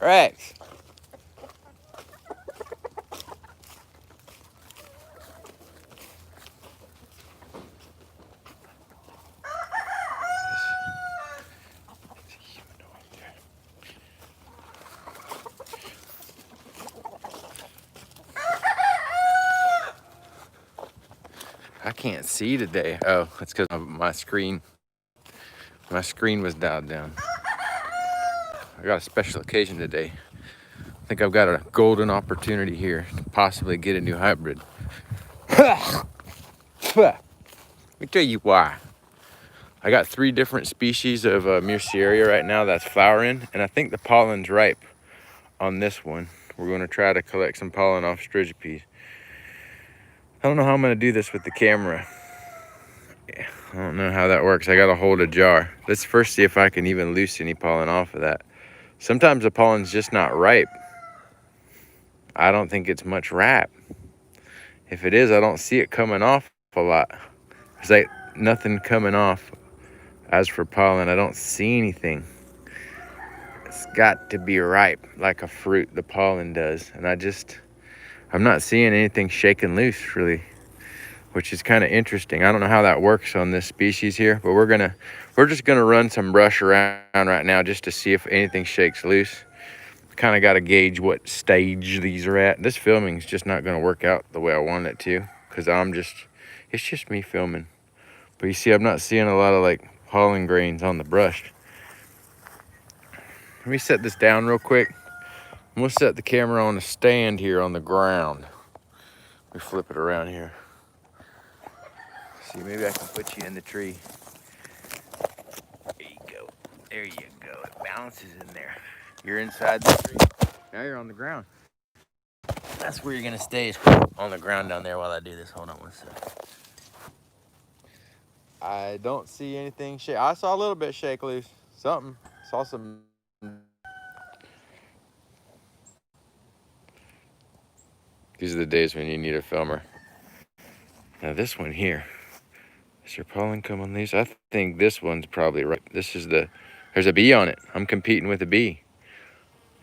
Rex. I can't see today. Oh, that's because my screen was dialed down. I got a special occasion today. I think I've got a golden opportunity here to possibly get a new hybrid. Let me tell you why. I got 3 different species of Myrciaria right now that's flowering, and I think the pollen's ripe on this one. We're going to try to collect some pollen off strigipes. I don't know how I'm going to do this with the camera. I don't know how that works. I got to hold a jar. Let's first see if I can even loose any pollen off of that. Sometimes the pollen's just not ripe. I don't think it's much ripe. If it is, I don't see it coming off a lot. There's like nothing coming off. As for pollen, I don't see anything. It's got to be ripe like a fruit, the pollen does. And I'm not seeing anything shaking loose really, which is kind of interesting. I don't know how that works on this species here, but we're just gonna run some brush around right now just to see if anything shakes loose. Kind of got to gauge what stage these are at. This filming is just not gonna work out the way I want it to, because it's just me filming. But you see, I'm not seeing a lot of like pollen grains on the brush. Let me set this down real quick. I'm gonna set the camera on a stand here on the ground. Let me flip it around here. See, maybe I can put you in the tree. There you go. There you go. It bounces in there. You're inside the tree. Now you're on the ground. That's where you're gonna stay, on the ground down there while I do this. Hold on one second. I don't see anything shake. I saw a little bit shake loose. Something. Saw some. These are the days when you need a filmer. Now this one here. Is there pollen coming loose? I think this one's probably right. There's a bee on it. I'm competing with a bee.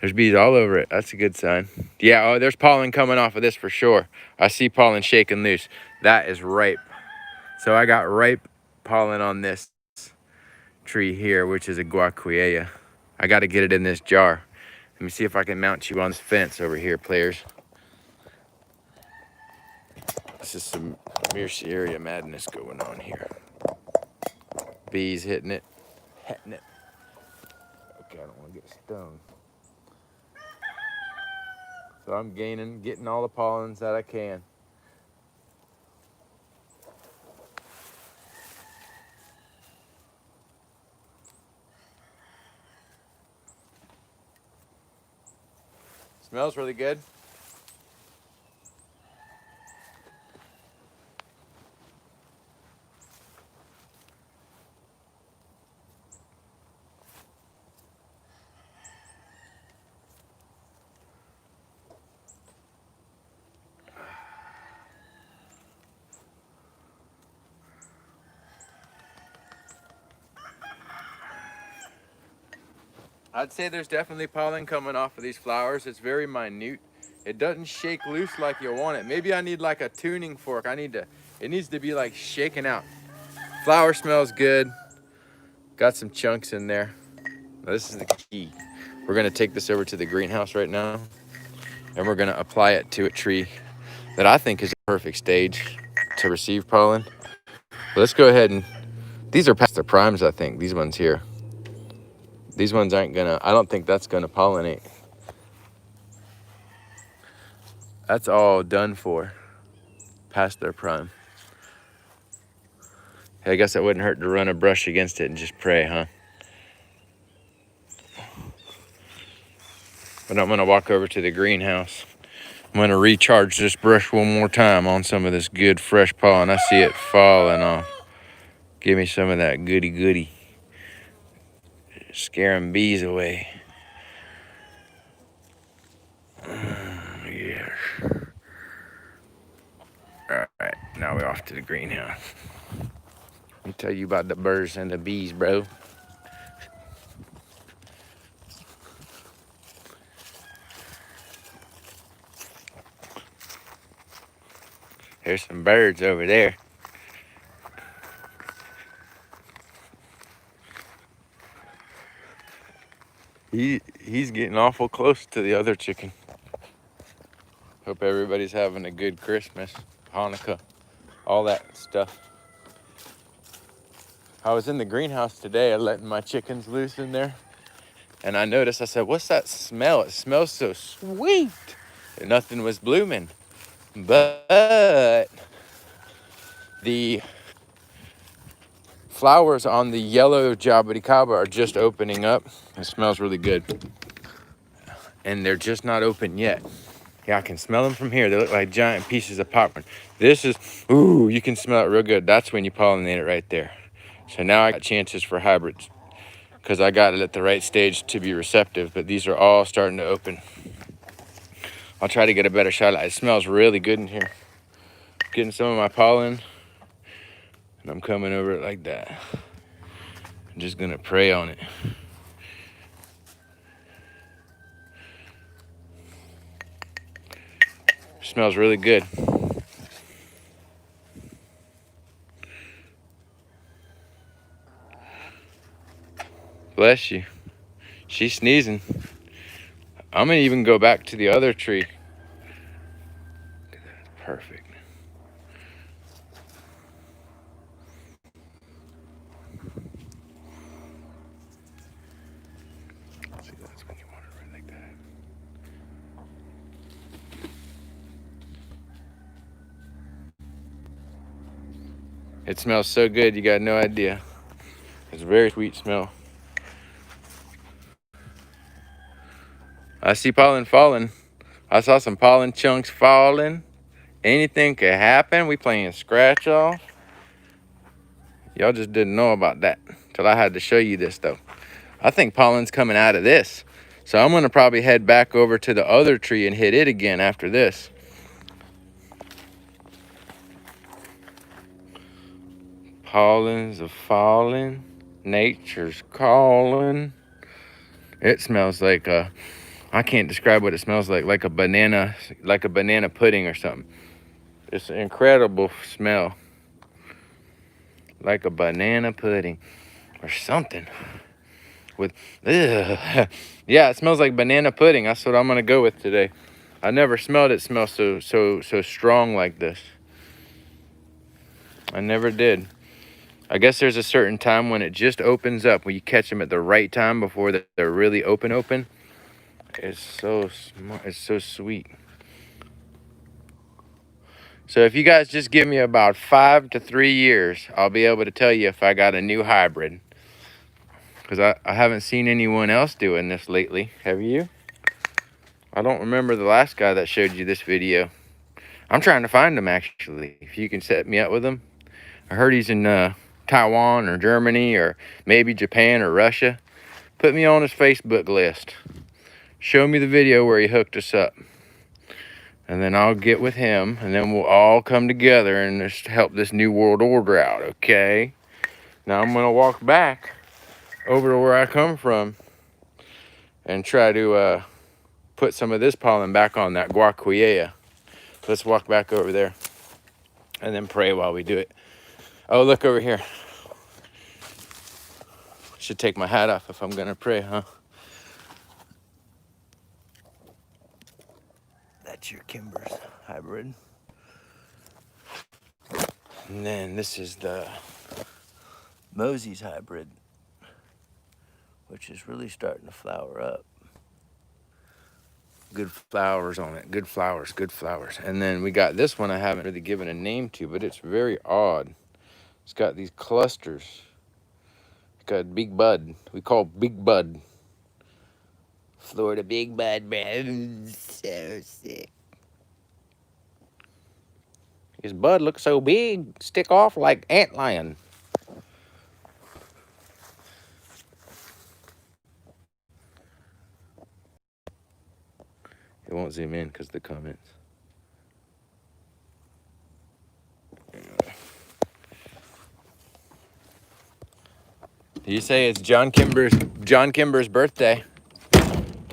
There's bees all over it. That's a good sign. Yeah, oh, there's pollen coming off of this for sure. I see pollen shaking loose. That is ripe. So I got ripe pollen on this tree here, which is a guaquiea. I got to get it in this jar. Let me see if I can mount you on this fence over here, players. This is some Myrciaria madness going on here. Bees hitting it. Okay, I don't want to get stung. So I'm getting all the pollens that I can. Smells really good. I'd say there's definitely pollen coming off of these flowers. It's very minute. It doesn't shake loose like you want it. Maybe I need like a tuning fork. It needs to be like shaking out. Flower smells good. Got some chunks in there. Now this is the key. We're gonna take this over to the greenhouse right now, and we're gonna apply it to a tree that I think is a perfect stage to receive pollen. But let's go ahead and, these are past their primes, I think, these ones here. These ones I don't think that's gonna pollinate. That's all done for, past their prime. I guess it wouldn't hurt to run a brush against it and just pray, huh? But I'm gonna walk over to the greenhouse. I'm gonna recharge this brush one more time on some of this good fresh pollen. I see it falling off. Give me some of that goody goody. Scaring bees away. Yes. All right, now we're off to the greenhouse. Let me tell you about the birds and the bees, bro. There's some birds over there. He's getting awful close to the other chicken. Hope everybody's having a good Christmas, Hanukkah, all that stuff. I was in the greenhouse today, letting my chickens loose in there. And I noticed, I said, what's that smell? It smells so sweet. And nothing was blooming. But the flowers on the yellow jabuticaba are just opening up. It smells really good. And they're just not open yet. Yeah, I can smell them from here. They look like giant pieces of popcorn. This is, ooh, you can smell it real good. That's when you pollinate it right there. So now I got chances for hybrids because I got it at the right stage to be receptive, but these are all starting to open. I'll try to get a better shot at it. It smells really good in here. Getting some of my pollen, and I'm coming over it like that. I'm just gonna pray on it. Smells really good. Bless you. She's sneezing. I'm gonna even go back to the other tree. Look at that, perfect. See, that's when you want it right like that. It smells so good, you got no idea. It's a very sweet smell. I see pollen falling. I saw some pollen chunks falling. Anything could happen. We playing scratch off. Y'all just didn't know about that till I had to show you this though. I think pollen's coming out of this. So I'm gonna probably head back over to the other tree and hit it again after this. Pollens are falling. Nature's calling. It smells like I can't describe what it smells like a banana pudding or something. It's an incredible smell. Like a banana pudding or something. With, ugh. Yeah, it smells like banana pudding. That's what I'm gonna go with today. I never smelled it smell so strong like this. I never did. I guess there's a certain time when it just opens up, when you catch them at the right time before they're really open. It's so smart. It's so sweet. So if you guys just give me about 5 to 3 years, I'll be able to tell you if I got a new hybrid. Because I haven't seen anyone else doing this lately. Have you? I don't remember the last guy that showed you this video. I'm trying to find him, actually. If you can set me up with him. I heard he's in Taiwan or Germany or maybe Japan or Russia. Put me on his Facebook list. Show me the video where he hooked us up. And then I'll get with him, and then we'll all come together and just help this new world order out, okay? Now I'm gonna walk back over to where I come from and try to put some of this pollen back on that guaquiea. Let's walk back over there and then pray while we do it. Oh, look over here. Should take my hat off if I'm gonna pray, huh? That's your Kimber's hybrid. And then this is the Mosey's hybrid, which is really starting to flower up. Good flowers on it, good flowers. And then we got this one I haven't really given a name to, but it's very odd. It's got these clusters. It's got big bud. We call big bud. Florida big bud, man. So sick. His bud looks so big, stick off like antlion. It won't zoom in because of the comments. You say it's John Kimber's birthday.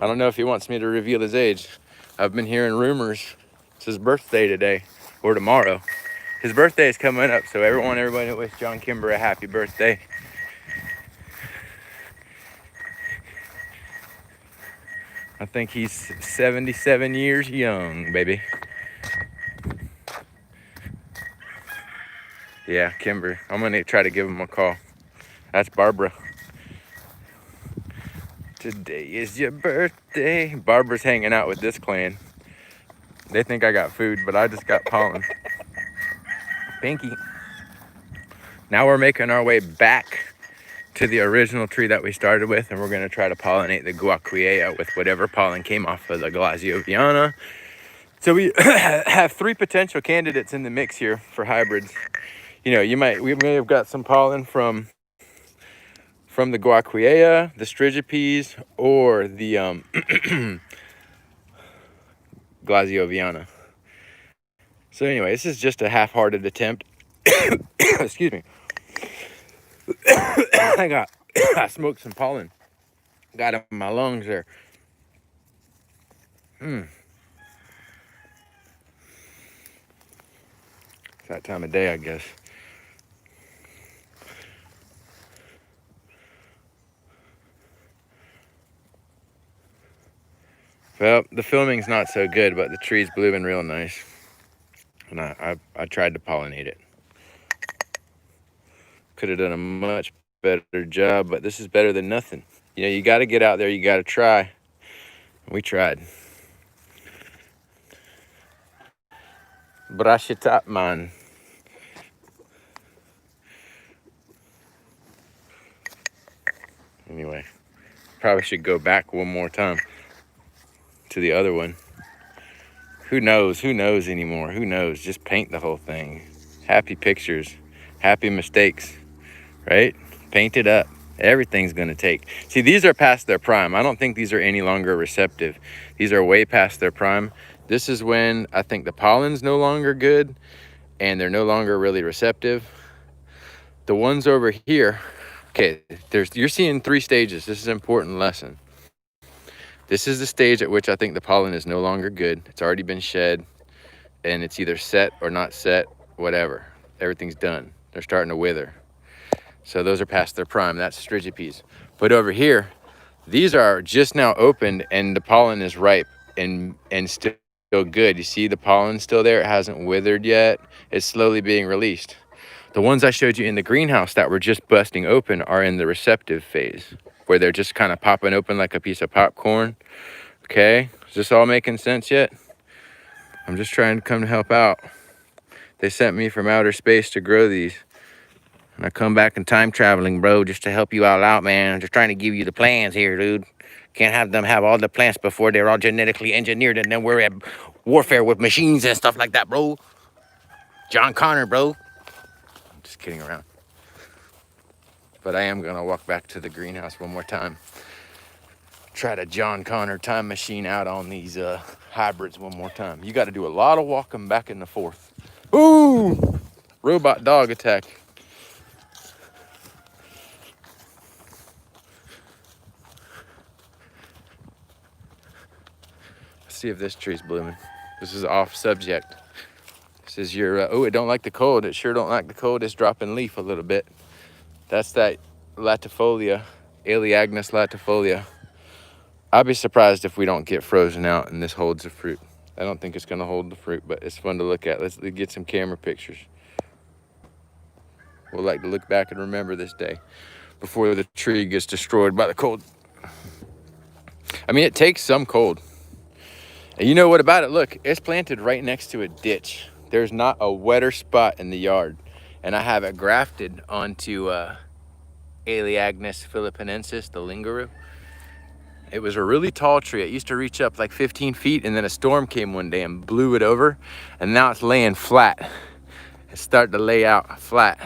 I don't know if he wants me to reveal his age. I've been hearing rumors it's his birthday today or tomorrow. His birthday is coming up, so everybody wish John Kimber a happy birthday. I think he's 77 years young, baby. Yeah, Kimber. I'm gonna try to give him a call. That's Barbara. Today is your birthday. Barbara's hanging out with this clan. They think I got food, but I just got pollen. Pinky. Now we're making our way back to the original tree that we started with, and we're gonna try to pollinate the guaquiea with whatever pollen came off of the Glazioviana. So we have 3 potential candidates in the mix here for hybrids. You know, we may have got some pollen from the guaquiea, the strigipes, or the Glazioviana. So anyway, this is just a half-hearted attempt. Excuse me. I smoked some pollen. Got it in my lungs there. It's that time of day, I guess. Well, the filming's not so good, but the tree's blooming real nice. And I tried to pollinate it. Could have done a much better job, but this is better than nothing. You know, you got to get out there, you got to try. We tried. Brush it up, man. Anyway, probably should go back one more time to the other one. Who knows anymore? Who knows? Just paint the whole thing. Happy pictures, happy mistakes, right? Paint it up. Everything's gonna take. See, these are past their prime. I don't think these are any longer receptive. These are way past their prime. This is when I think the pollen's no longer good and they're no longer really receptive. The ones over here, okay, you're seeing 3 stages. This is an important lesson. This is the stage at which I think the pollen is no longer good. It's already been shed and it's either set or not set, whatever. Everything's done. They're starting to wither. So those are past their prime. That's strigipes. But over here, these are just now opened and the pollen is ripe and still good. You see the pollen still there? It hasn't withered yet. It's slowly being released. The ones I showed you in the greenhouse that were just busting open are in the receptive phase, where they're just kind of popping open like a piece of popcorn. Okay, is this all making sense yet? I'm just trying to come to help out. They sent me from outer space to grow these. And I come back in time traveling, bro, just to help you all out, man. I'm just trying to give you the plans here, dude. Can't have them have all the plants before they're all genetically engineered and then we're at warfare with machines and stuff like that, bro. John Connor, bro. I'm just kidding around. But I am gonna walk back to the greenhouse one more time. Try to John Connor time machine out on these hybrids one more time. You got to do a lot of walking back and forth. Ooh, robot dog attack. Let's see if this tree's blooming. This is off subject. This is your, oh, it don't like the cold. It sure don't like the cold. It's dropping leaf a little bit. That's that latifolia, Aleagnus latifolia. I'll be surprised if we don't get frozen out and this holds the fruit. I don't think it's gonna hold the fruit, but it's fun to look at. Let's get some camera pictures. We'll like to look back and remember this day before the tree gets destroyed by the cold. I mean, it takes some cold. And you know what about it? Look, it's planted right next to a ditch. There's not a wetter spot in the yard. And I have it grafted onto Aleagnus philippinensis, the lingaroo. It was a really tall tree. It used to reach up like 15 feet, and then a storm came one day and blew it over. And now it's laying flat. It's starting to lay out flat.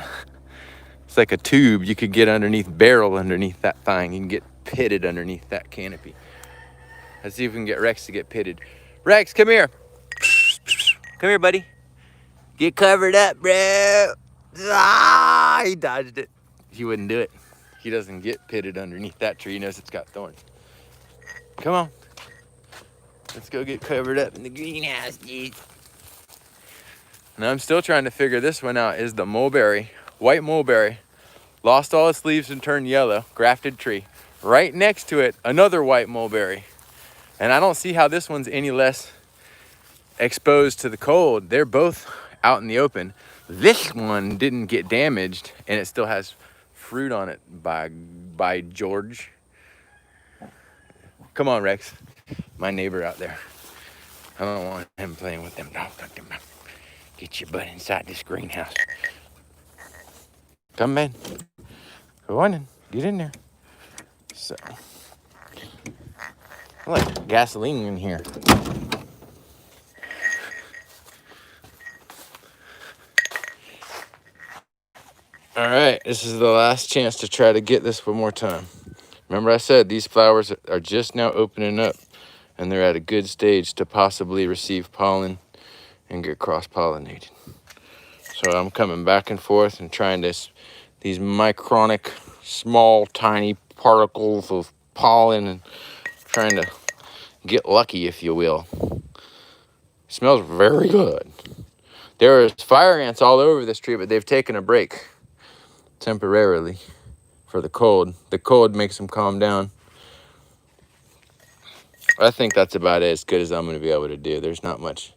It's like a tube. You could get barrel underneath that thing. You can get pitted underneath that canopy. Let's see if we can get Rex to get pitted. Rex, come here. Come here, buddy. Get covered up, bro. Ah, he dodged it. He wouldn't do it. He doesn't get pitted underneath that tree. He knows it's got thorns. Come on. Let's go get covered up in the greenhouse, dude. And I'm still trying to figure this one out. Is the mulberry, white mulberry, lost all its leaves and turned yellow, grafted tree. Right next to it, another white mulberry. And I don't see how this one's any less exposed to the cold. They're both out in the open. This one didn't get damaged and it still has fruit on it by George. Come on, Rex. My neighbor out there. I don't want him playing with them dogs. Get your butt inside this greenhouse. Come, man. Go on in. Get in there. So, I like gasoline in here. All right, this is the last chance to try to get this one more time. Remember I said these flowers are just now opening up and they're at a good stage to possibly receive pollen and get cross-pollinated. So I'm coming back and forth and trying these micronic, small, tiny particles of pollen and trying to get lucky, if you will. It smells very good. There are fire ants all over this tree, but they've taken a break temporarily for the cold. The cold makes them calm down. I think that's about as good as I'm going to be able to do. There's not much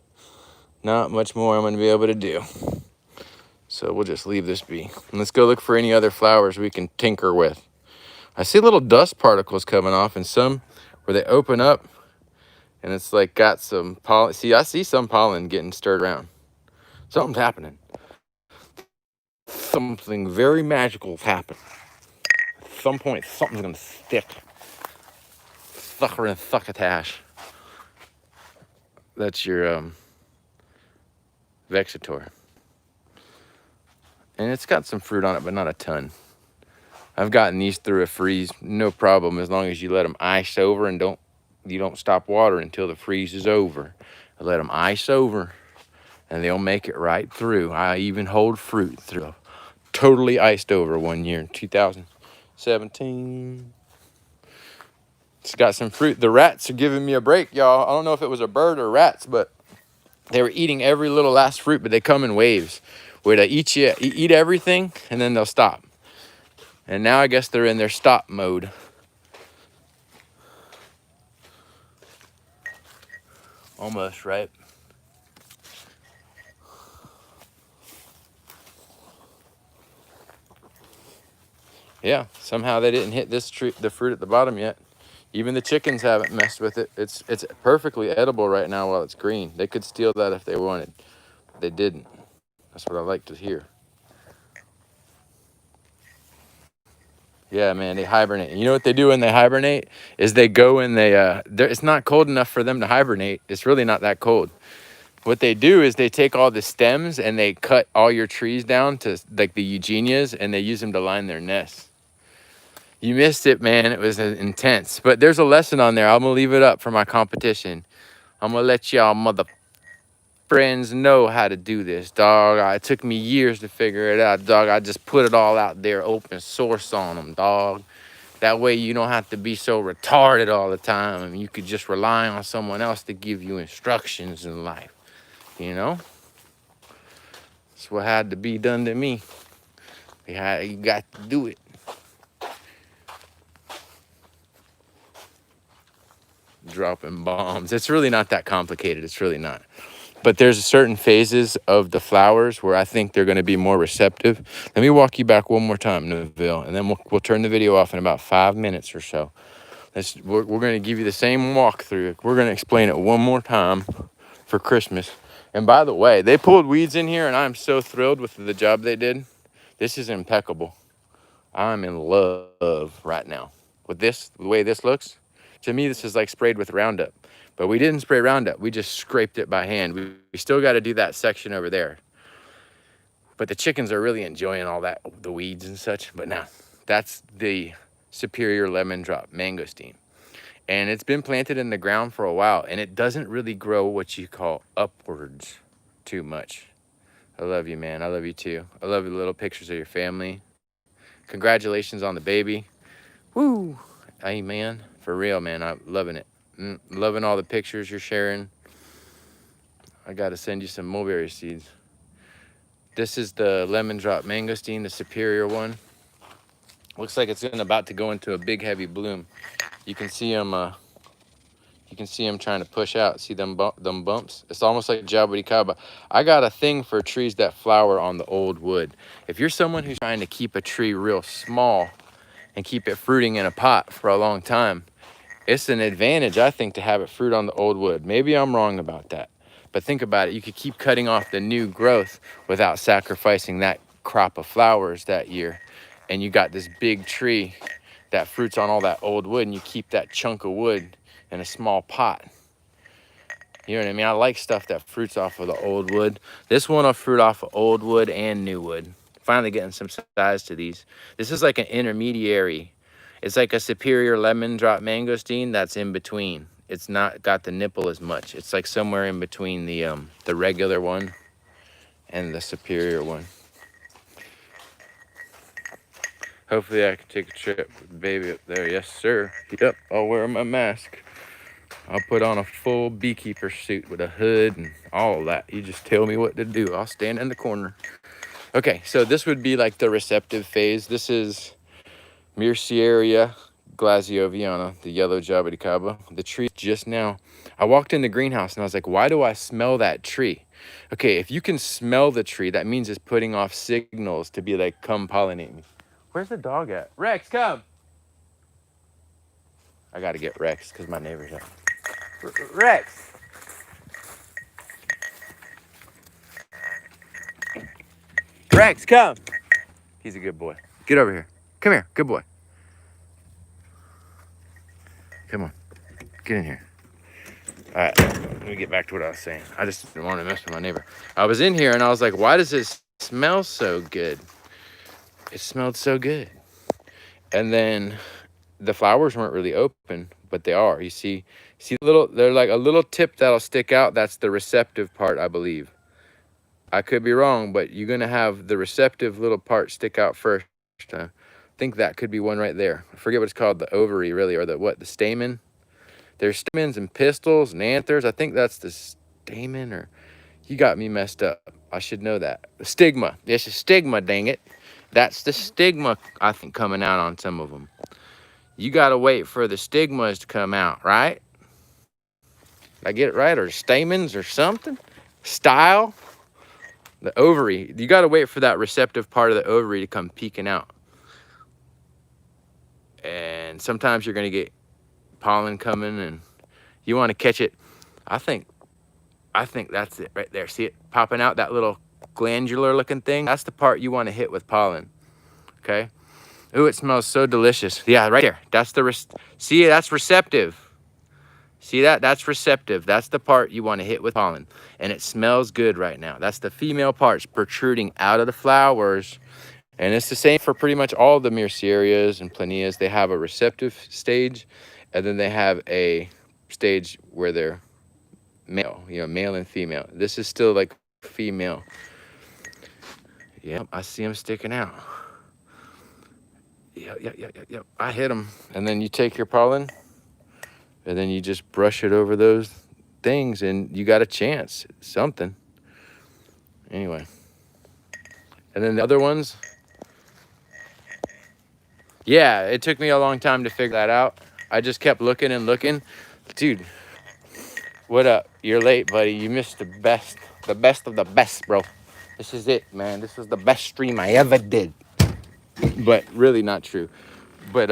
more I'm going to be able to do. So we'll just leave this be. And let's go look for any other flowers we can tinker with. I see little dust particles coming off and some where they open up and it's like got some pollen. See, I see some pollen getting stirred around. Something's happening. Something very magical is happening. At some point, something's going to stick. Sucker and succotash. That's your Vexator. And it's got some fruit on it, but not a ton. I've gotten these through a freeze, no problem, as long as you let them ice over and you don't stop watering until the freeze is over. I let them ice over, and they'll make it right through. I even hold fruit through. Totally iced over one year in 2017. It's got some fruit. The rats are giving me a break, y'all. I don't know if it was a bird or rats, but they were eating every little last fruit, but they come in waves where they eat everything, and then they'll stop. And now I guess they're in their stop mode. Almost, right? Yeah, somehow they didn't hit this tree, the fruit at the bottom yet. Even the chickens haven't messed with it. It's perfectly edible right now while it's green. They could steal that if they wanted. But they didn't. That's what I like to hear. Yeah, man, they hibernate. And you know what they do when they hibernate? Is they go and it's not cold enough for them to hibernate. It's really not that cold. What they do is they take all the stems and they cut all your trees down to like the eugenias and they use them to line their nests. You missed it, man. It was intense. But there's a lesson on there. I'm going to leave it up for my competition. I'm going to let y'all mother friends know how to do this, dog. It took me years to figure it out, dog. I just put it all out there, open source on them, dog. That way you don't have to be so retarded all the time. I mean, you could just rely on someone else to give you instructions in life, you know? That's what had to be done to me. You got to do it. Dropping bombs. It's really not that complicated. It's really not. But there's certain phases of the flowers where I think they're going to be more receptive. Let me walk you back one more time, Neville, and then we'll turn the video off in about 5 minutes or so. We're going to give you the same walkthrough. We're going to explain it one more time for Christmas. And by the way, they pulled weeds in here, and I'm so thrilled with the job they did. This is impeccable. I'm in love right now with this, the way this looks. To me, this is like sprayed with Roundup. But we didn't spray Roundup. We just scraped it by hand. We still got to do that section over there. But the chickens are really enjoying all that, the weeds and such. But now, that's the Superior Lemon Drop Mangosteen. And it's been planted in the ground for a while. And it doesn't really grow what you call upwards too much. I love you, man. I love you too. I love the little pictures of your family. Congratulations on the baby. Woo! Amen. For real, man. I'm loving it. Loving all the pictures you're sharing. I got to send you some mulberry seeds. This is the lemon drop mangosteen, the superior one. Looks like it's about to go into a big heavy bloom. You can see them. You can see them trying to push out. See them bumps? It's almost like jabuticaba. I got a thing for trees that flower on the old wood. If you're someone who's trying to keep a tree real small and keep it fruiting in a pot for a long time, it's an advantage, I think, to have it fruit on the old wood. Maybe I'm wrong about that. But think about it. You could keep cutting off the new growth without sacrificing that crop of flowers that year. And you got this big tree that fruits on all that old wood, and you keep that chunk of wood in a small pot. You know what I mean? I like stuff that fruits off of the old wood. This one will fruit off of old wood and new wood. Finally getting some size to these. This is like an intermediary. It's like a superior lemon drop mangosteen that's in between. It's not got the nipple as much. It's like somewhere in between the regular one and the superior one. Hopefully I can take a trip with the baby up there. Yes, sir. Yep, I'll wear my mask. I'll put on a full beekeeper suit with a hood and all of that. You just tell me what to do. I'll stand in the corner. Okay, so this would be like the receptive phase. This is Myrciaria glazioviana, the yellow jabuticaba. The tree just now, I walked in the greenhouse and I was like, why do I smell that tree? Okay, if you can smell the tree, that means it's putting off signals to be like, come pollinate me. Where's the dog at? Rex, come. I gotta get Rex because my neighbor's out. Rex. Rex, come. He's a good boy. Get over here. Come here, good boy. Come on, get in here. All right, let me get back to what I was saying. I just didn't want to mess with my neighbor. I was in here and I was like, why does this smell so good? It smelled so good. And then the flowers weren't really open, but they are. You see they're like a little tip that'll stick out. That's the receptive part, I believe. I could be wrong, but you're gonna have the receptive little part stick out first. I think that could be one right there. I forget what it's called, the ovary really, or the stamen. There's stamens and pistils and anthers. I think that's the stamen, or you got me messed up. I should know that. The stigma. It's a stigma, dang it. That's the stigma, I think, coming out on some of them. You got to wait for the stigmas to come out, right? Did I get it right? Or stamens or something? Style. The ovary. You got to wait for that receptive part of the ovary to come peeking out. And sometimes you're going to get pollen coming and you want to catch it. I think that's it right there. See it popping out, that little glandular looking thing? That's the part you want to hit with pollen. Okay. Ooh, it smells so delicious. Yeah, right there. That's see, that's receptive. See that? That's receptive. That's the part you want to hit with pollen. And it smells good right now. That's the female parts protruding out of the flowers. And it's the same for pretty much all the Myrciarias and Planias. They have a receptive stage, and then they have a stage where they're male, male and female. This is still like female. Yep, I see them sticking out. Yep. I hit them. And then you take your pollen, and then you just brush it over those things, and you got a chance. Something. Anyway. And then the other ones. Yeah, it took me a long time to figure that out. I just kept looking and looking. Dude, what up? You're late, buddy. You missed the best of the best, bro. This is it, man. This was the best stream I ever did. But really not true. But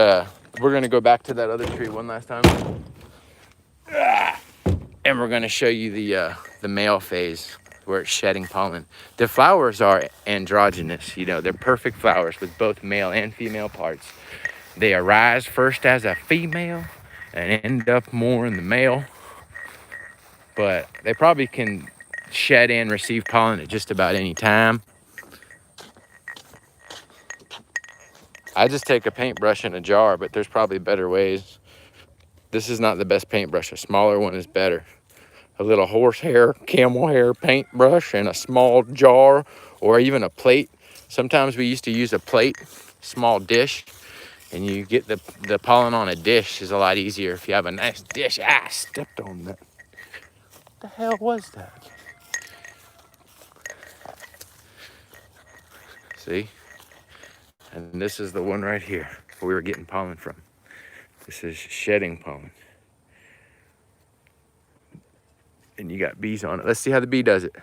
we're gonna go back to that other tree one last time. And we're gonna show you the male phase where it's shedding pollen. The flowers are androgynous, they're perfect flowers with both male and female parts. They arise first as a female and end up more in the male. But they probably can shed and receive pollen at just about any time. I just take a paintbrush in a jar, but there's probably better ways. This is not the best paintbrush. A smaller one is better. A little horsehair, camel hair paintbrush in a small jar, or even a plate. Sometimes we used to use a plate, small dish, and you get the pollen on a dish is a lot easier if you have a nice dish. I stepped on that. What the hell was that? See? And this is the one right here where we were getting pollen from. This is shedding pollen. And you got bees on it. Let's see how the bee does it.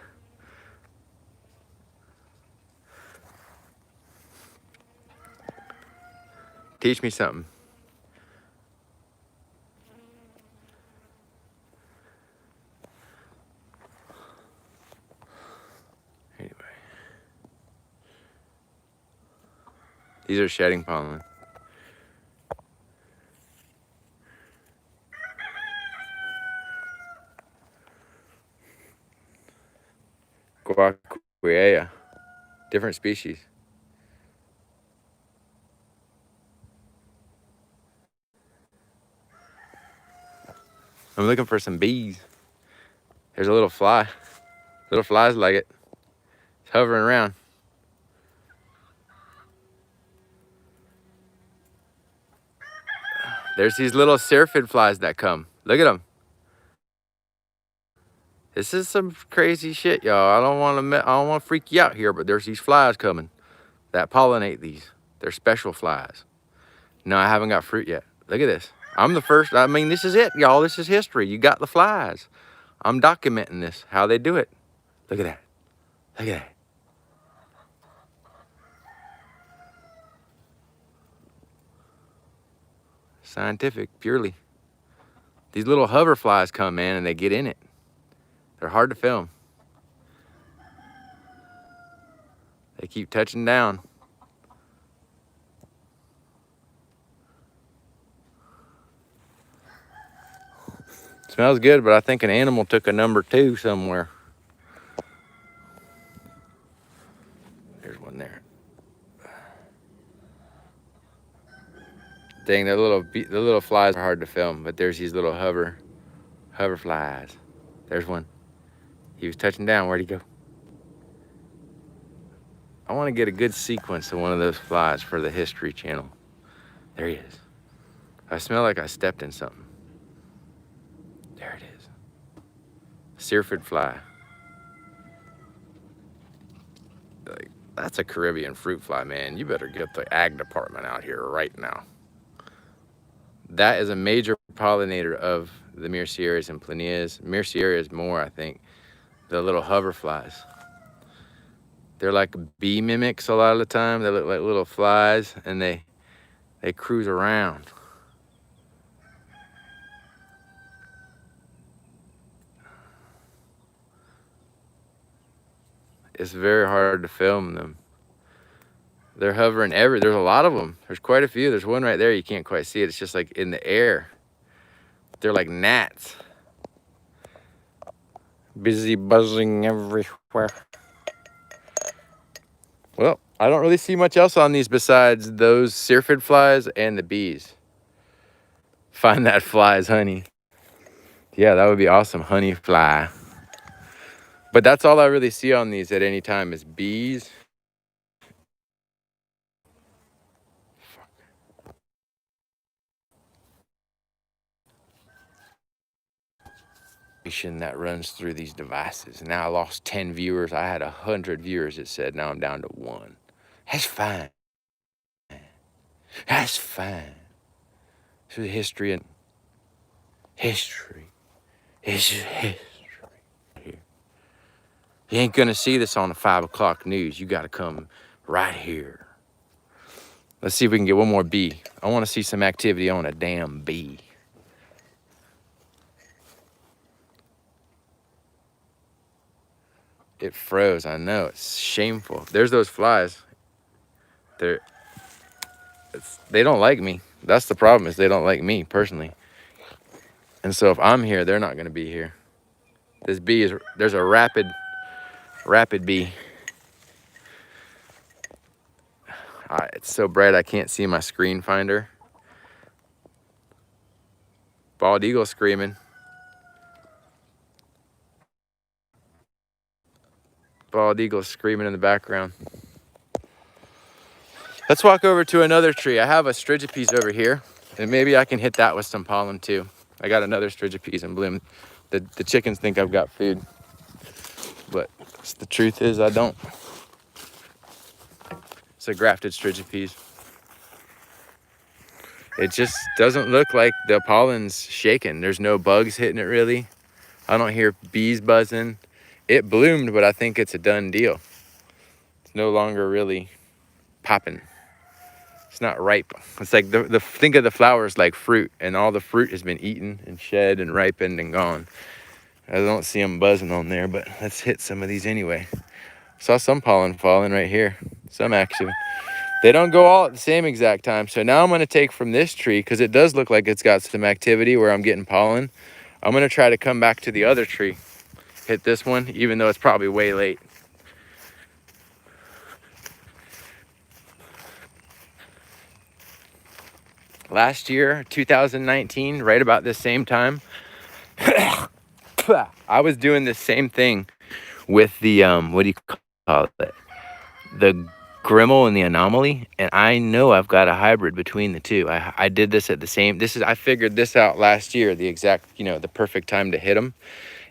Teach me something. Anyway. These are shedding pollen. Myrciaria. Different species. I'm looking for some bees. There's a little fly. Little flies like it. It's hovering around. There's these little syrphid flies that come. Look at them. This is some crazy shit, y'all. I don't want to freak you out here, but there's these flies coming that pollinate these. They're special flies. No, I haven't got fruit yet. Look at this. I'm the first. I mean, this is it, y'all. This is history. You got the flies. I'm documenting this, how they do it. Look at that. Look at that. Scientific, purely. These little hover flies come, man, and they get in it. They're hard to film. They keep touching down. Smells good, but I think an animal took a number 2 somewhere. There's one there. Dang, the little flies are hard to film, but there's these little hover flies. There's one. He was touching down. Where'd he go? I want to get a good sequence of one of those flies for the History Channel. There he is. I smell like I stepped in something. There it is. Syrphid fly. Like, that's a Caribbean fruit fly, man. You better get the ag department out here right now. That is a major pollinator of the Myrciarias and Planias. Myrciarias more, I think. The little hover flies. They're like bee mimics a lot of the time. They look like little flies, and they cruise around. It's very hard to film them. They're hovering there's a lot of them. There's quite a few. There's one right there. You can't quite see it. It's just like in the air. They're like gnats. Busy buzzing everywhere. Well, I don't really see much else on these besides those syrphid flies and the bees. Find that fly's honey. Yeah, that would be awesome. Honey fly. But that's all I really see on these at any time is bees. That runs through these devices. Now I lost 10 viewers. I had 100 viewers, it said. Now I'm down to 1. That's fine. That's fine. This is history and history. It's just history. Here. You ain't gonna see this on the 5 o'clock news. You gotta come right here. Let's see if we can get one more bee. I wanna see some activity on a damn bee. It froze, I know, it's shameful. There's those flies. They don't like me. That's the problem, is they don't like me personally. And so if I'm here, they're not gonna be here. This bee there's a rapid bee. It's so bright I can't see my screen finder. Bald eagle screaming. Bald eagle screaming in the background. Let's walk over to another tree. I have a strigipes over here, and maybe I can hit that with some pollen too. I got another strigipes in bloom. The chickens think I've got food, but the truth is I don't. It's a grafted Strigipes. It just doesn't look like the pollen's shaking. There's no bugs hitting it really. I don't hear bees buzzing. It bloomed, but I think it's a done deal. It's no longer really popping. It's not ripe. It's like think of the flowers like fruit, and all the fruit has been eaten and shed and ripened and gone. I don't see them buzzing on there, but let's hit some of these anyway. Saw some pollen falling right here. Some actually. They don't go all at the same exact time. So now I'm going to take from this tree, because it does look like it's got some activity where I'm getting pollen. I'm going to try to come back to the other tree, hit this one, even though it's probably way late. Last year, 2019, right about the same time, I was doing the same thing with the, what do you call it? The Grimmel and the Anomaly, and I know I've got a hybrid between the two. I did this at the same, I figured this out last year, the exact, the perfect time to hit them.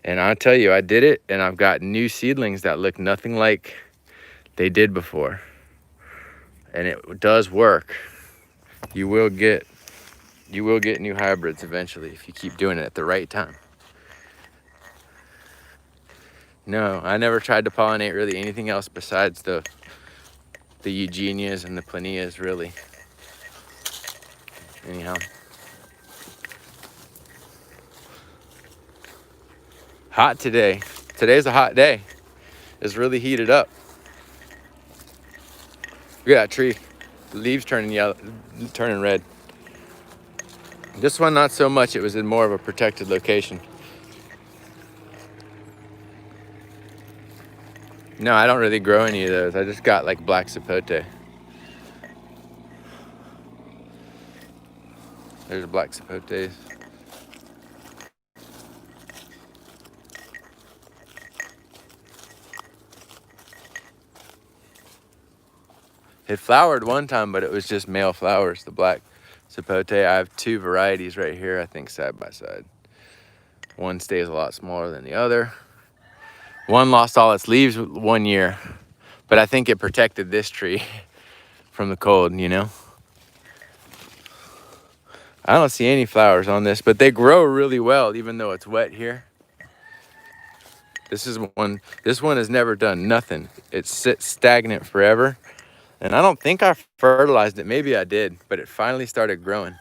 And I'll tell you, I did it, and I've got new seedlings that look nothing like they did before. And it does work. You will get new hybrids eventually if you keep doing it at the right time. No, I never tried to pollinate really anything else besides the Eugenias and the Planias, really. Anyhow. Hot today. Today's a hot day. It's really heated up. Look at that tree. The leaves turning yellow, turning red. This one, not so much. It was in more of a protected location. No, I don't really grow any of those. I just got like black sapote. There's black sapotes. It flowered one time, but it was just male flowers, the black sapote. I have two varieties right here, I think, side by side. One stays a lot smaller than the other. One lost all its leaves one year, but I think it protected this tree from the cold, I don't see any flowers on this, but they grow really well, even though it's wet here. This one has never done nothing. It sits stagnant forever. And I don't think I fertilized it. Maybe I did, but it finally started growing.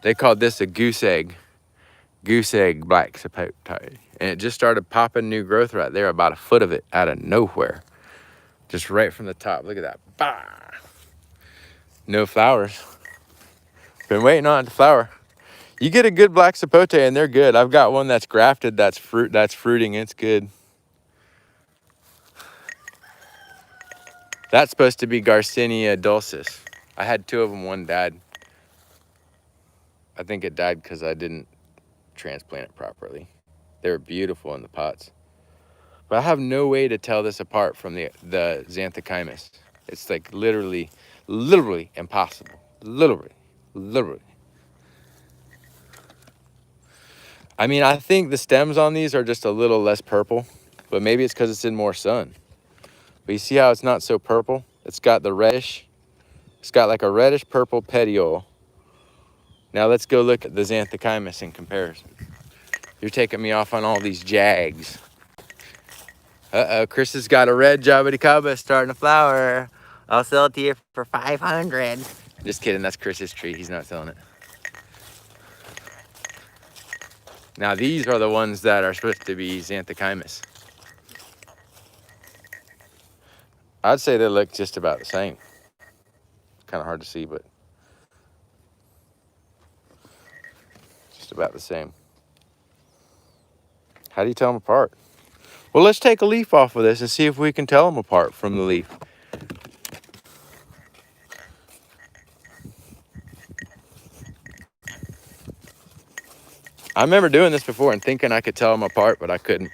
They called this a goose egg black sapote. And it just started popping new growth right there, about a foot of it out of nowhere. Just right from the top. Look at that. Bah! No flowers. Been waiting on it to flower. You get a good black sapote and they're good. I've got one that's grafted, that's fruiting. It's good. That's supposed to be Garcinia dulcis. I had two of them, one died. I think it died because I didn't transplant it properly. They were beautiful in the pots. But I have no way to tell this apart from the xanthochymus. It's like literally impossible. Literally. I mean, I think the stems on these are just a little less purple, but maybe it's because it's in more sun. But you see how it's not so purple? It's got like a reddish purple petiole. Now let's go look at the xanthochymus in comparison. You're taking me off on all these jags. Uh-oh, Chris has got a red jabuticaba starting to flower. I'll sell it to you for $500. Just kidding, that's Chris's tree. He's not selling it. Now these are the ones that are supposed to be xanthochymus. I'd say they look just about the same. Kind of hard to see, but just about the same. How do you tell them apart? Well, let's take a leaf off of this and see if we can tell them apart from the leaf. I remember doing this before and thinking I could tell them apart, but I couldn't.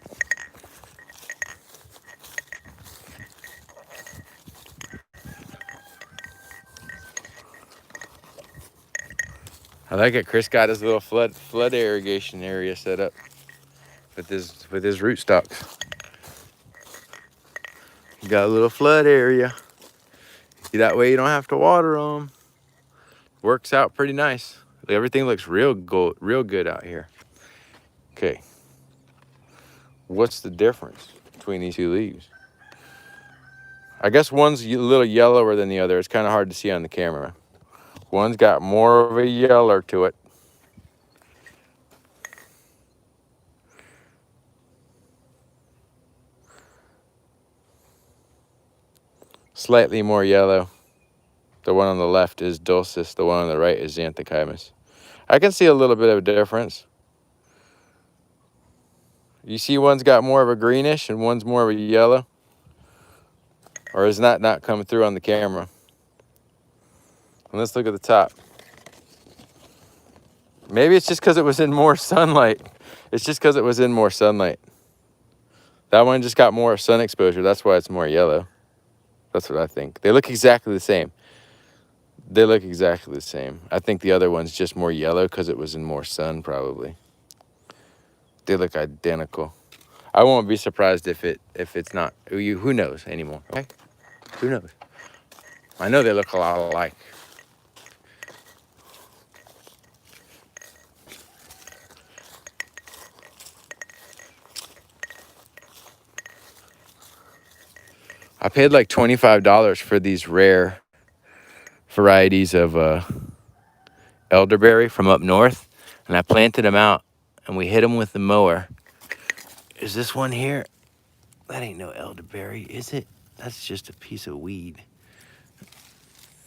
I like it. Chris got his little flood irrigation area set up with his rootstocks. He got a little flood area. That way you don't have to water them. Works out pretty nice. Everything looks real good out here. Okay. What's the difference between these two leaves? I guess one's a little yellower than the other. It's kind of hard to see on the camera. One's got more of a yellow to it. Slightly more yellow. The one on the left is dulcis. The one on the right is xanthochymus. I can see a little bit of a difference. You see one's got more of a greenish and one's more of a yellow? Or is that not coming through on the camera? And let's look at the top. Maybe it's just because it was in more sunlight. It's just because it was in more sunlight. That one just got more sun exposure. That's why it's more yellow. That's what I think. They look exactly the same. They look exactly the same. I think the other one's just more yellow because it was in more sun, probably. They look identical. I won't be surprised if it's not. Who knows anymore? Okay, who knows? I know they look a lot alike. I paid like $25 for these rare varieties of elderberry from up north, and I planted them out, and we hit them with the mower. Is this one here? That ain't no elderberry, is it? That's just a piece of weed.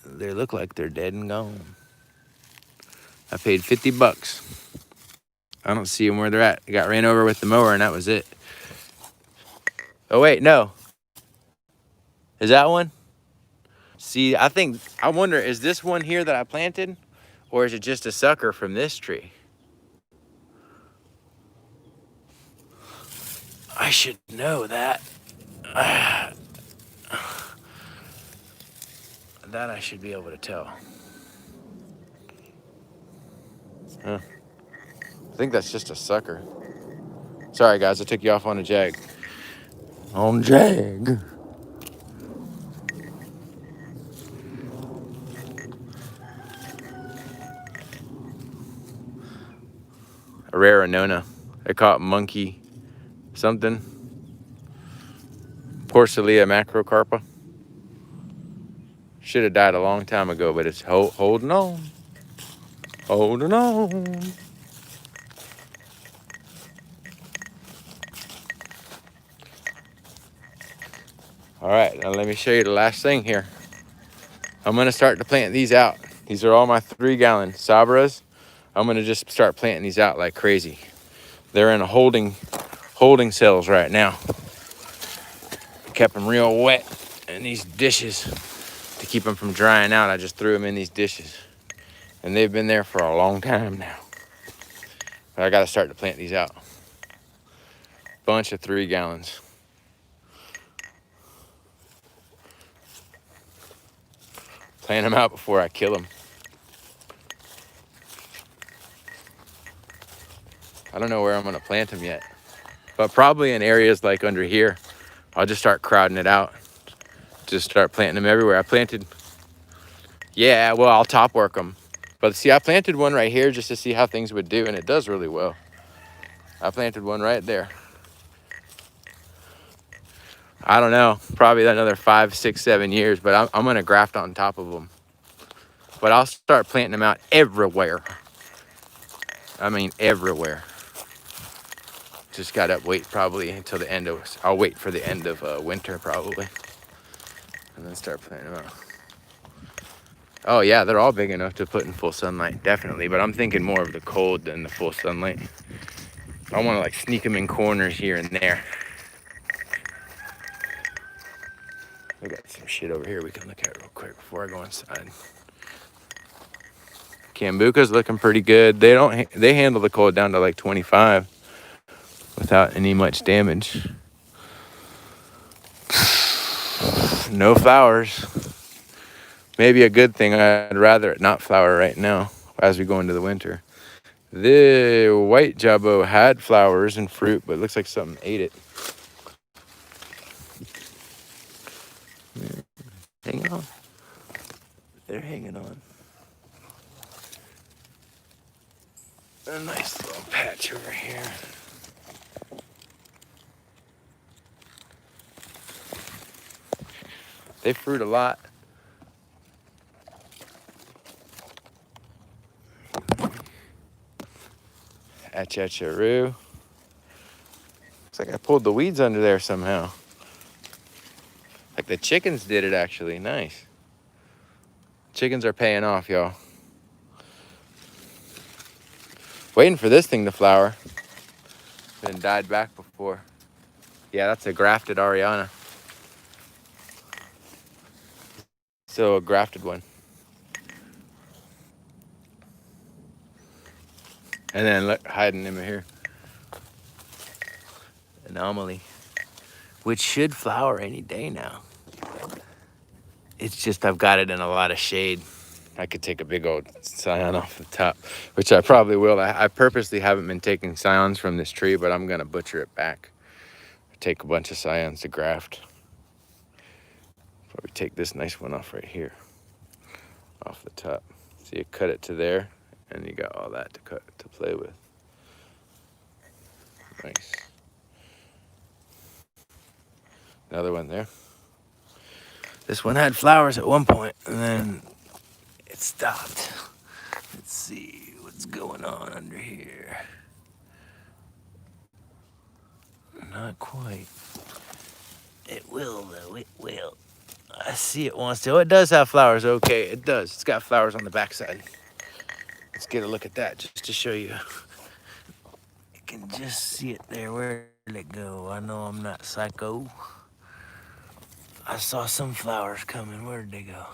They look like they're dead and gone. I paid $50. I don't see them where they're at. I got ran over with the mower, and that was it. Oh wait, no. Is that one? See, I wonder, is this one here that I planted? Or is it just a sucker from this tree? I should know that. That I should be able to tell. Huh. I think that's just a sucker. Sorry guys, I took you off on a jag. On jag. A rare Annona. I caught monkey something. Porcellea macrocarpa. Should have died a long time ago, but it's holding on. Holding on. All right, now let me show you the last thing here. I'm gonna start to plant these out. These are all my 3-gallon Sabras. I'm gonna just start planting these out like crazy. They're in a holding cells right now. Kept them real wet in these dishes to keep them from drying out. I just threw them in these dishes, and they've been there for a long time now. But I gotta start to plant these out. Bunch of 3 gallons. Plant them out before I kill them. I don't know where I'm gonna plant them yet, but probably in areas like under here. I'll just start crowding it out. Just start planting them everywhere. I planted, yeah, well, I'll top work them. But see, I planted one right here just to see how things would do, and it does really well. I planted one right there. I don't know, probably another 5, 6, 7 years, but I'm gonna graft on top of them. But I'll start planting them out everywhere. I mean, everywhere. Just gotta wait probably until the end of, I'll wait for the end of winter probably. And then start planting them out. Oh yeah, they're all big enough to put in full sunlight, definitely. But I'm thinking more of the cold than the full sunlight. I wanna like sneak them in corners here and there. I got some shit over here we can look at real quick before I go inside. Cambuca's looking pretty good. They handle the cold down to like 25 without any much damage. No flowers. Maybe a good thing. I'd rather it not flower right now as we go into the winter. The white jabot had flowers and fruit, but it looks like something ate it. Hang on. They're hanging on. A nice little patch over here. They fruit a lot. Achacharu. Looks like I pulled the weeds under there somehow. Like the chickens did it actually. Nice. Chickens are paying off, y'all. Waiting for this thing to flower. Been died back before. Yeah, that's a grafted Ariana. So a grafted one. And then look, hiding him here. Anomaly. Which should flower any day now. It's just I've got it in a lot of shade. I could take a big old scion off the top, which I probably will. I purposely haven't been taking scions from this tree, but I'm gonna butcher it back. Take a bunch of scions to graft. Probably take this nice one off right here, off the top. So you cut it to there, and you got all that to play with. Nice. Another one there. This one had flowers at one point, and then it stopped. Let's see what's going on under here. Not quite. It will though, it will. I see it wants to. Oh, it does have flowers, okay, it does. It's got flowers on the backside. Let's get a look at that just to show you. You can just see it there. Where did it go? I know I'm not psycho. I saw some flowers coming. Where did they go?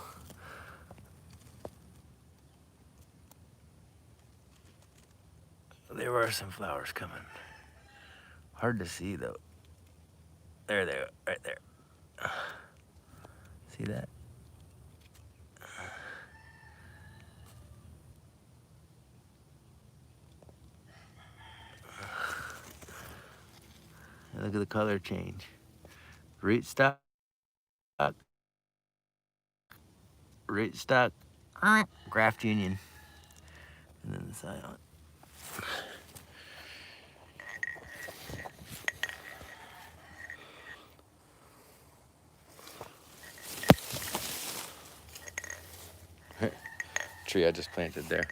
There were some flowers coming. Hard to see though. There they are, right there. See that? Look at the color change. Rootstock, rootstock, graft union, and then the scion. Tree I just planted there.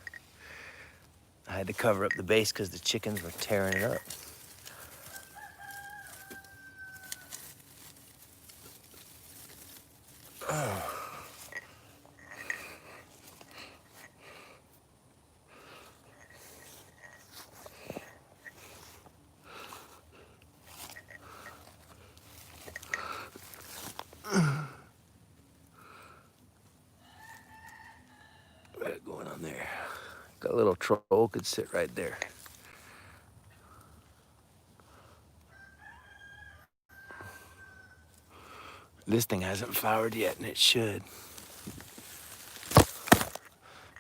I had to cover up the base because the chickens were tearing it up. What's going on there? Got a little troll could sit right there. This thing hasn't flowered yet, and it should.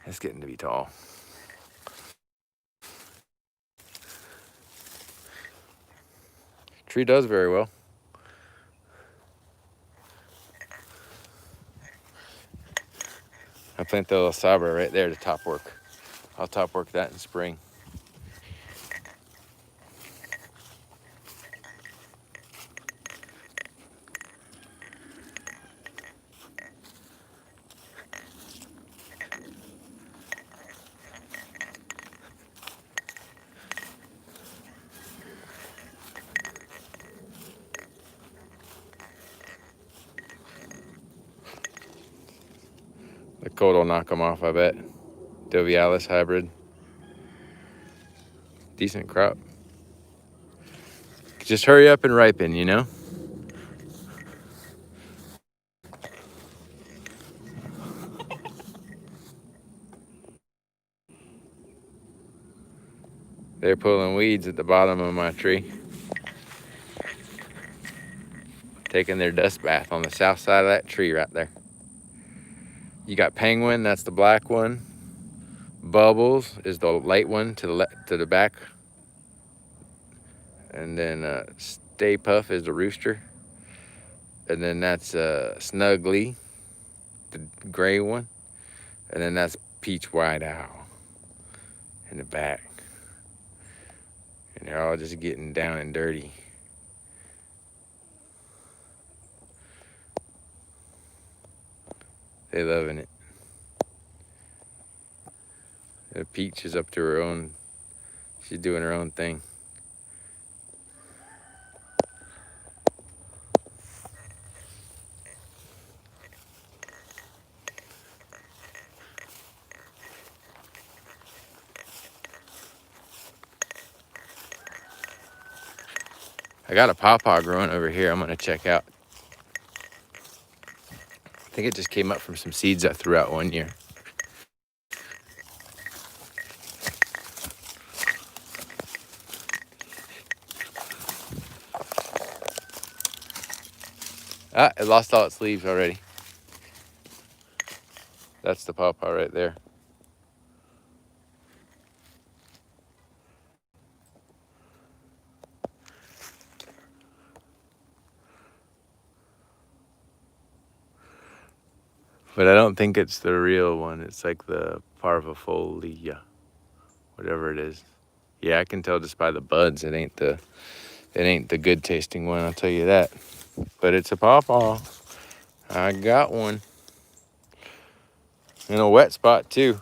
It's getting to be tall. Tree does very well. I plant the little sabra right there to top work. I'll top work that in spring. The cold will knock them off, I bet. Dovialis hybrid. Decent crop. Just hurry up and ripen, you know? They're pulling weeds at the bottom of my tree. Taking their dust bath on the south side of that tree right there. You got Penguin, that's the black one. Bubbles is the light one to the back. And then Stay Puff is the rooster. And then that's Snuggly, the gray one. And then that's peach white owl in the back. And they're all just getting down and dirty. They loving it. The peach is up to her own. She's doing her own thing. I got a pawpaw growing over here I'm gonna check out. I think it just came up from some seeds I threw out one year. Ah, it lost all its leaves already. That's the pawpaw right there. But I don't think it's the real one. It's like the parvifolia, whatever it is. Yeah, I can tell just by the buds. It ain't the good tasting one, I'll tell you that. But it's a pawpaw. I got one. In a wet spot too.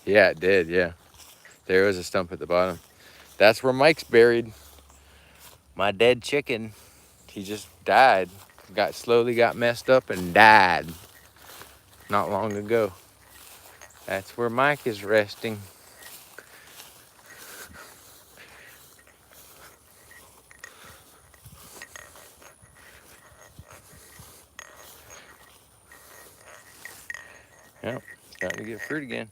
Yeah, it did, yeah. There was a stump at the bottom. That's where Mike's buried. My dead chicken. He just died. Slowly got messed up and died. Not long ago. That's where Mike is resting. Yep, starting to get fruit again.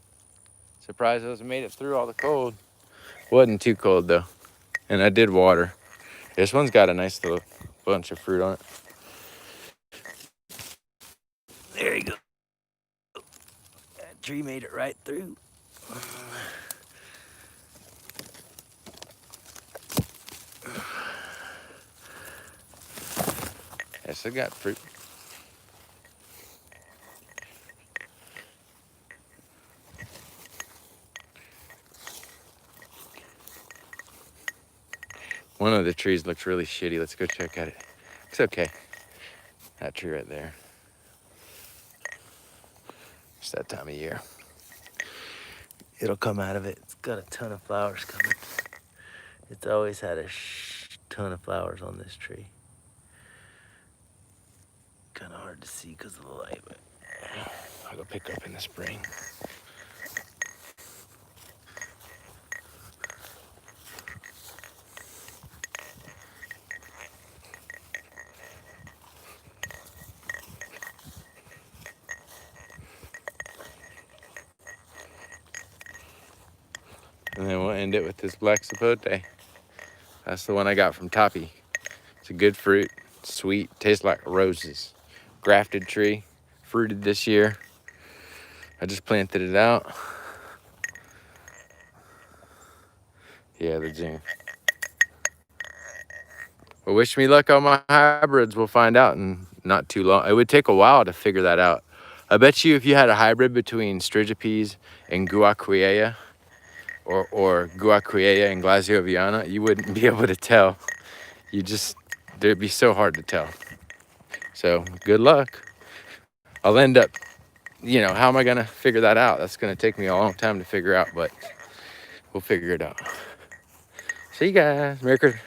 Surprised those made it through all the cold. Wasn't too cold though. And I did water. This one's got a nice little bunch of fruit on it. There you go. That tree made it right through. Yes, I got fruit. One of the trees looks really shitty. Let's go check at it. It's okay. That tree right there. It's that time of year. It'll come out of it. It's got a ton of flowers coming. It's always had a ton of flowers on this tree. Kind of hard to see because of the light, but I'll go pick up in the spring. And then we'll end it with this black sapote. That's the one I got from Toppy. It's a good fruit, sweet, tastes like roses. Grafted tree, fruited this year. I just planted it out. Yeah, the June. Well, wish me luck on my hybrids. We'll find out in not too long. It would take a while to figure that out. I bet you if you had a hybrid between Strigipes and Guaquiea, or Guaquiea and Glazioviana, you wouldn't be able to tell. It'd be so hard to tell. So good luck. I'll end up, how am I gonna figure that out? That's gonna take me a long time to figure out, but we'll figure it out. See you guys. Merry Christmas.